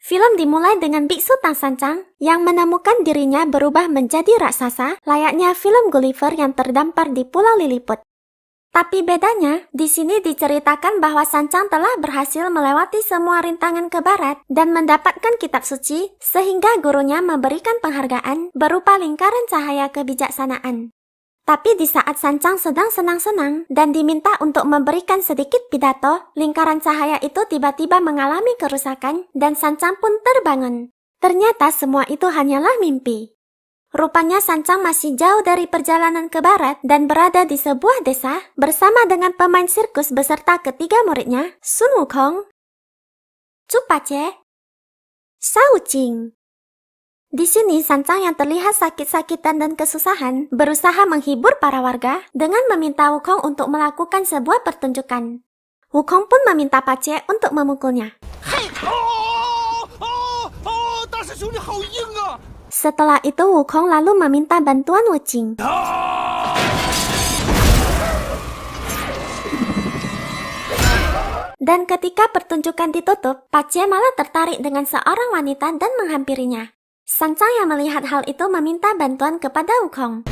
Film dimulai dengan biksu Tang Sancang yang menemukan dirinya berubah menjadi raksasa, layaknya film Gulliver yang terdampar di Pulau Lilliput. Tapi bedanya, di sini diceritakan bahwa Sancang telah berhasil melewati semua rintangan ke barat dan mendapatkan kitab suci, sehingga gurunya memberikan penghargaan berupa lingkaran cahaya kebijaksanaan. Tapi di saat Sancang sedang senang-senang dan diminta untuk memberikan sedikit pidato, lingkaran cahaya itu tiba-tiba mengalami kerusakan dan Sancang pun terbangun. Ternyata semua itu hanyalah mimpi. Rupanya Sancang masih jauh dari perjalanan ke barat dan berada di sebuah desa bersama dengan pemain sirkus beserta ketiga muridnya, Sun Wukong, Chu Pace, Shao Jing. Di sini Sancang yang terlihat sakit-sakitan dan kesusahan berusaha menghibur para warga dengan meminta Wukong untuk melakukan sebuah pertunjukan. Wukong pun meminta Pace untuk memukulnya. Setelah itu Wukong lalu meminta bantuan Wu Jing. Dan ketika pertunjukan ditutup, Pace malah tertarik dengan seorang wanita dan menghampirinya. Sancang yang melihat hal itu meminta bantuan kepada Wukong.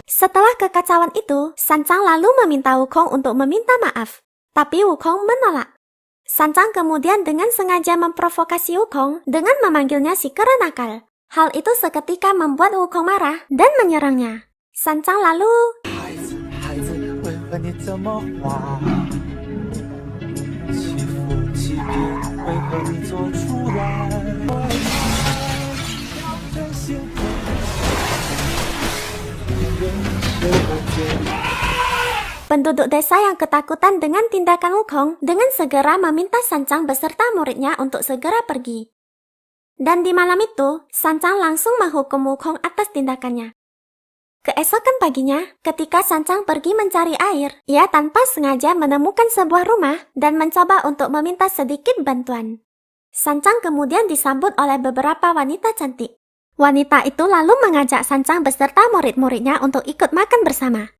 Setelah kekacauan itu, Sancang lalu meminta Wukong untuk meminta maaf. Tapi Wukong menolak. Sancang kemudian dengan sengaja memprovokasi Wukong dengan memanggilnya si kera nakal. Hal itu seketika membuat Wukong marah dan menyerangnya. Sancang lalu... Penduduk desa yang ketakutan dengan tindakan Wukong dengan segera meminta Sancang beserta muridnya untuk segera pergi. Dan di malam itu, Sancang langsung menghukum Wukong atas tindakannya. Keesokan paginya, ketika Sancang pergi mencari air, ia tanpa sengaja menemukan sebuah rumah dan mencoba untuk meminta sedikit bantuan. Sancang kemudian disambut oleh beberapa wanita cantik. Wanita itu lalu mengajak Sancang beserta murid-muridnya untuk ikut makan bersama.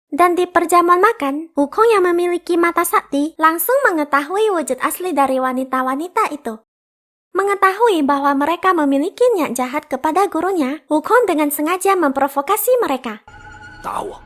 Dan di perjamuan makan, Wukong yang memiliki mata sakti langsung mengetahui wujud asli dari wanita-wanita itu. Mengetahui bahwa mereka memiliki niat jahat kepada gurunya, Wukong dengan sengaja memprovokasi mereka. Tahu.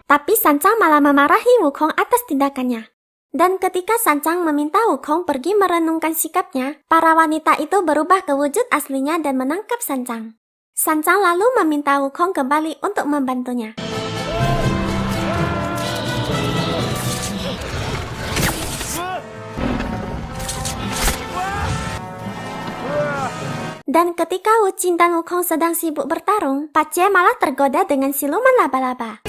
Tapi Sancang malah memarahi Wukong atas tindakannya. Dan ketika Sancang meminta Wukong pergi merenungkan sikapnya, para wanita itu berubah ke wujud aslinya dan menangkap Sancang. Sancang lalu meminta Wukong kembali untuk membantunya. Dan ketika Wu Jing dan Wukong sedang sibuk bertarung, Pace malah tergoda dengan siluman laba-laba.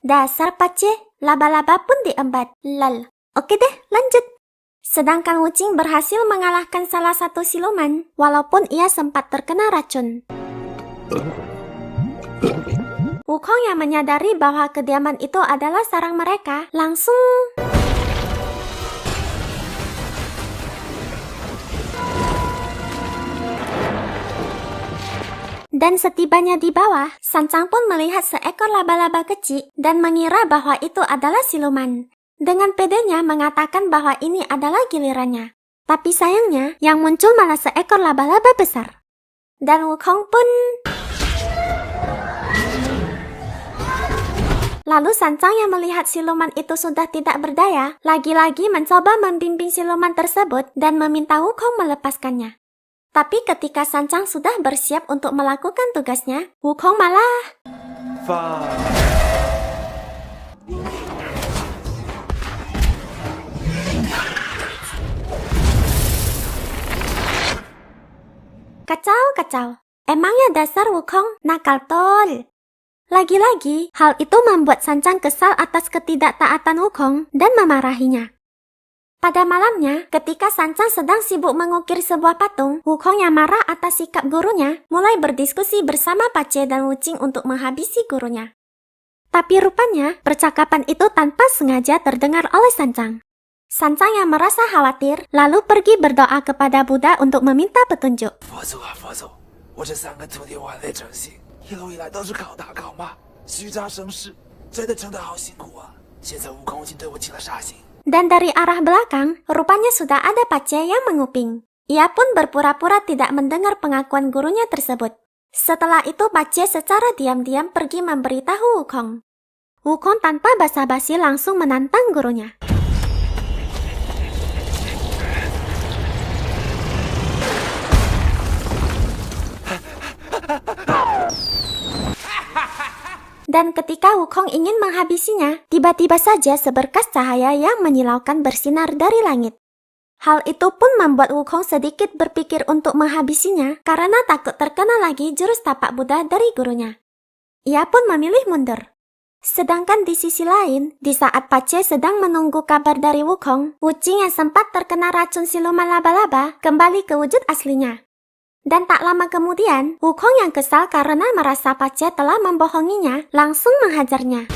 Dasar Pace, laba-laba pun diembat. Lol. Oke deh, lanjut. Sedangkan Wu Jing berhasil mengalahkan salah satu siluman, walaupun ia sempat terkena racun. Wukong yang menyadari bahwa kediaman itu adalah sarang mereka, langsung... Dan setibanya di bawah, Sancang pun melihat seekor laba-laba kecil dan mengira bahwa itu adalah siluman. Dengan pedenya mengatakan bahwa ini adalah gilirannya. Tapi sayangnya, yang muncul malah seekor laba-laba besar. Dan Wukong pun... Lalu Sancang yang melihat siluman itu sudah tidak berdaya, lagi-lagi mencoba membimbing siluman tersebut dan meminta Wukong melepaskannya. Tapi ketika Sancang sudah bersiap untuk melakukan tugasnya, Wukong malah... Kacau. Emangnya dasar Wukong nakal tol. Lagi-lagi, hal itu membuat Sancang kesal atas ketidaktaatan Wukong dan memarahinya. Pada malamnya, ketika Sancang sedang sibuk mengukir sebuah patung, Wukong yang marah atas sikap gurunya mulai berdiskusi bersama Pace dan Wuqing untuk menghabisi gurunya. Tapi rupanya, percakapan itu tanpa sengaja terdengar oleh Sancang. Sancang yang merasa khawatir, lalu pergi berdoa kepada Buddha untuk meminta petunjuk. Dan dari arah belakang, rupanya sudah ada Pace yang menguping. Ia pun berpura-pura tidak mendengar pengakuan gurunya tersebut. Setelah itu Pace secara diam-diam pergi memberitahu Wukong. Wukong tanpa basa-basi langsung menantang gurunya. Dan ketika Wukong ingin menghabisinya, tiba-tiba saja seberkas cahaya yang menyilaukan bersinar dari langit. Hal itu pun membuat Wukong sedikit berpikir untuk menghabisinya karena takut terkena lagi jurus tapak Buddha dari gurunya. Ia pun memilih mundur. Sedangkan di sisi lain, di saat Pace sedang menunggu kabar dari Wukong, Wuqing yang sempat terkena racun siluman laba-laba kembali ke wujud aslinya. Dan tak lama kemudian, Wukong yang kesal karena merasa Pace telah membohonginya, langsung menghajarnya.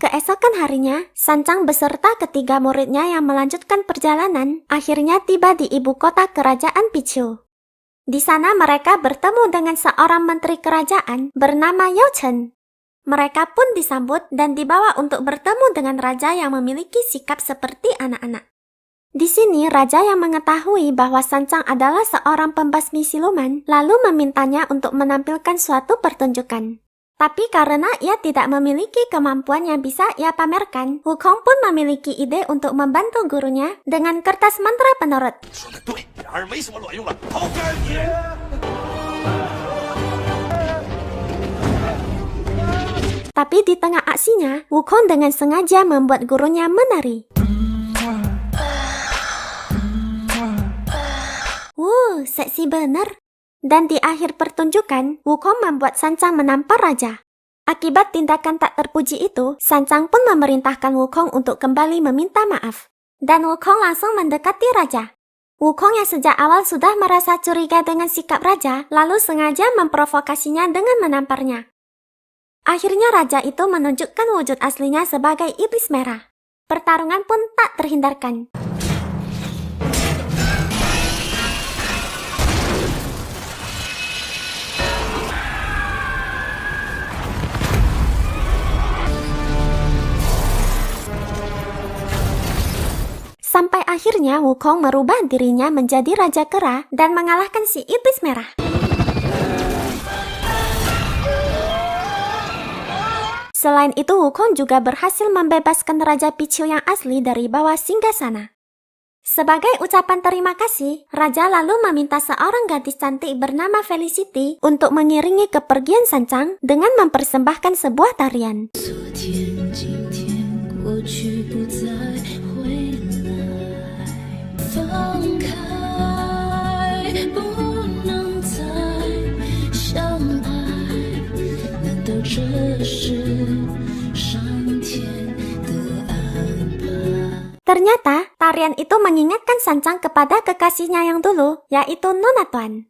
Keesokan harinya, Sancang beserta ketiga muridnya yang melanjutkan perjalanan, akhirnya tiba di ibu kota kerajaan Pichu. Di sana mereka bertemu dengan seorang menteri kerajaan bernama Yao Chen. Mereka pun disambut dan dibawa untuk bertemu dengan raja yang memiliki sikap seperti anak-anak. Di sini, raja yang mengetahui bahwa Sancang adalah seorang pembasmi siluman, lalu memintanya untuk menampilkan suatu pertunjukan. Tapi karena ia tidak memiliki kemampuan yang bisa ia pamerkan, Wukong pun memiliki ide untuk membantu gurunya dengan kertas mantra penurut. Tapi di tengah aksinya, Wukong dengan sengaja membuat gurunya menari. Seksi bener. Dan di akhir pertunjukan, Wukong membuat Sancang menampar raja. Akibat tindakan tak terpuji itu, Sancang pun memerintahkan Wukong untuk kembali meminta maaf. Dan Wukong langsung mendekati raja. Wukong yang sejak awal sudah merasa curiga dengan sikap raja, lalu sengaja memprovokasinya dengan menamparnya. Akhirnya raja itu menunjukkan wujud aslinya sebagai iblis merah. Pertarungan pun tak terhindarkan. Sampai akhirnya Wukong merubah dirinya menjadi Raja Kera dan mengalahkan si iblis merah. Selain itu, Wukong juga berhasil membebaskan Raja Pichu yang asli dari bawah singgasana. Sebagai ucapan terima kasih, Raja lalu meminta seorang gadis cantik bernama Felicity untuk mengiringi kepergian Sancang dengan mempersembahkan sebuah tarian. Ternyata, tarian itu mengingatkan Sancang kepada kekasihnya yang dulu, yaitu Nona Tuan.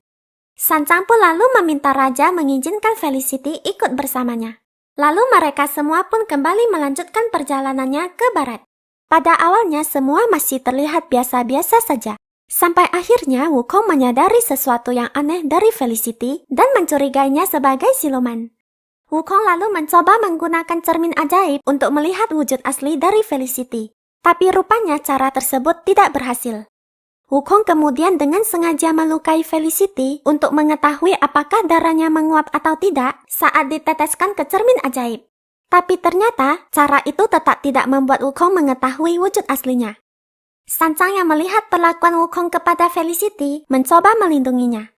Sancang pun lalu meminta Raja mengizinkan Felicity ikut bersamanya. Lalu mereka semua pun kembali melanjutkan perjalanannya ke barat. Pada awalnya semua masih terlihat biasa-biasa saja. Sampai akhirnya Wukong menyadari sesuatu yang aneh dari Felicity dan mencurigainya sebagai siluman. Wukong lalu mencoba menggunakan cermin ajaib untuk melihat wujud asli dari Felicity. Tapi rupanya cara tersebut tidak berhasil. Wukong kemudian dengan sengaja melukai Felicity untuk mengetahui apakah darahnya menguap atau tidak saat diteteskan ke cermin ajaib. Tapi ternyata cara itu tetap tidak membuat Wukong mengetahui wujud aslinya. Sancang yang melihat perlakuan Wukong kepada Felicity mencoba melindunginya.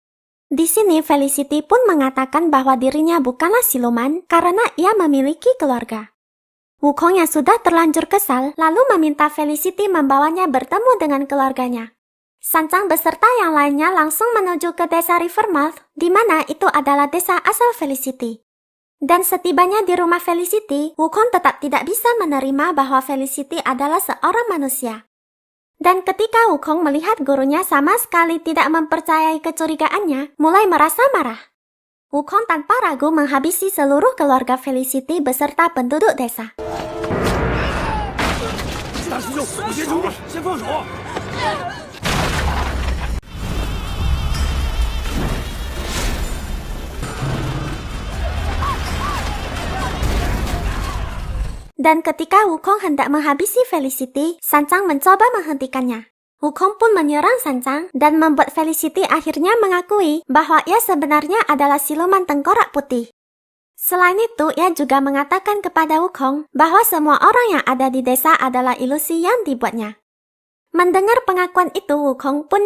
Di sini Felicity pun mengatakan bahwa dirinya bukanlah siluman karena ia memiliki keluarga. Wukong yang sudah terlanjur kesal lalu meminta Felicity membawanya bertemu dengan keluarganya. Sancang beserta yang lainnya langsung menuju ke desa Rivermouth, di mana itu adalah desa asal Felicity. Dan setibanya di rumah Felicity, Wukong tetap tidak bisa menerima bahwa Felicity adalah seorang manusia. Dan ketika Wukong melihat gurunya sama sekali tidak mempercayai kecurigaannya, mulai merasa marah. Wukong tanpa ragu menghabisi seluruh keluarga Felicity beserta penduduk desa. Dan ketika Wukong hendak menghabisi Felicity, Sanchang mencoba menghentikannya. Wukong pun menyerang Sanchang dan membuat Felicity akhirnya mengakui bahwa ia sebenarnya adalah siluman tengkorak putih. Selain itu, ia juga mengatakan kepada Wukong bahwa semua orang yang ada di desa adalah ilusi yang dibuatnya. Mendengar pengakuan itu, Wukong pun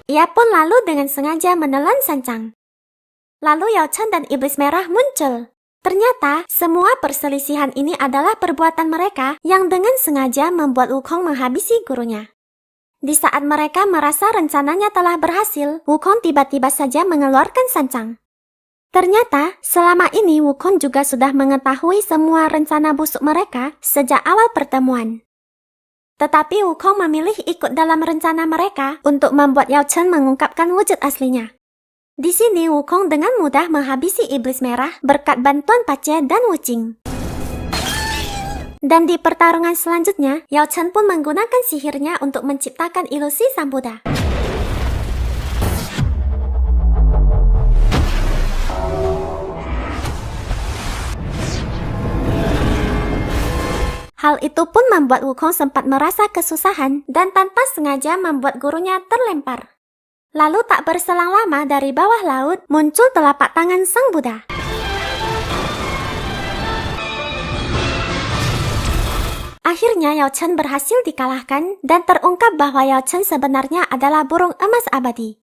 Ia pun lalu dengan sengaja menelan Sanchang. Lalu Yao Chen dan Iblis Merah muncul. Ternyata, semua perselisihan ini adalah perbuatan mereka yang dengan sengaja membuat Wukong menghabisi gurunya. Di saat mereka merasa rencananya telah berhasil, Wukong tiba-tiba saja mengeluarkan Sanchang. Ternyata, selama ini Wukong juga sudah mengetahui semua rencana busuk mereka sejak awal pertemuan. Tetapi Wukong memilih ikut dalam rencana mereka untuk membuat Yao Chen mengungkapkan wujud aslinya. Di sini Wukong dengan mudah menghabisi Iblis Merah berkat bantuan Pace dan Wuqing. Dan di pertarungan selanjutnya, Yao Chen pun menggunakan sihirnya untuk menciptakan ilusi Sang Buddha. Hal itu pun membuat Wukong sempat merasa kesusahan dan tanpa sengaja membuat gurunya terlempar. Lalu tak berselang lama dari bawah laut muncul telapak tangan Sang Buddha. Akhirnya Yao Chen berhasil dikalahkan dan terungkap bahwa Yao Chen sebenarnya adalah burung emas abadi.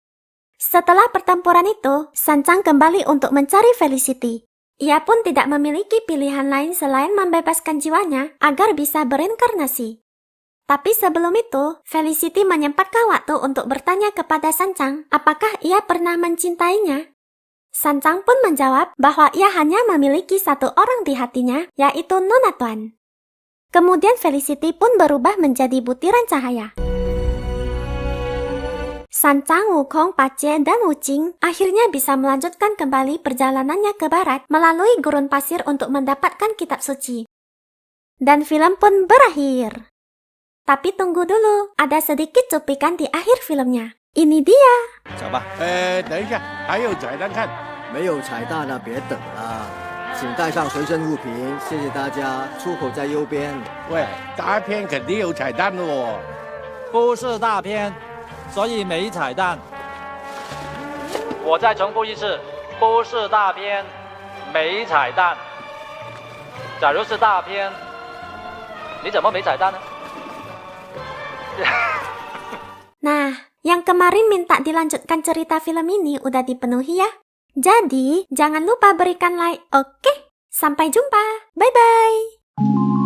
Setelah pertempuran itu, Sanchang kembali untuk mencari Felicity. Ia pun tidak memiliki pilihan lain selain membebaskan jiwanya agar bisa berinkarnasi. Tapi sebelum itu, Felicity menyempatkan waktu untuk bertanya kepada Sanchang apakah ia pernah mencintainya. Sanchang pun menjawab bahwa ia hanya memiliki satu orang di hatinya, yaitu Nona Tuan. Kemudian Felicity pun berubah menjadi butiran cahaya. Sanchang, Wukong, Pace, dan Wuqing akhirnya bisa melanjutkan kembali perjalanannya ke barat melalui gurun pasir untuk mendapatkan kitab suci. Dan film pun berakhir. Tapi tunggu dulu, ada sedikit cuplikan di akhir filmnya. Ini dia. 走吧。等一下，还有彩蛋看。没有彩蛋了，别等了，请带上随身物品，谢谢大家。出口在右边。喂，大片肯定有彩蛋的哦。不是大片，所以没彩蛋。我再重复一次，不是大片，没彩蛋。假如是大片，你怎么没彩蛋呢？ Nah, yang kemarin minta dilanjutkan cerita film ini udah dipenuhi ya. Jadi, jangan lupa berikan like, oke? Sampai jumpa, bye-bye!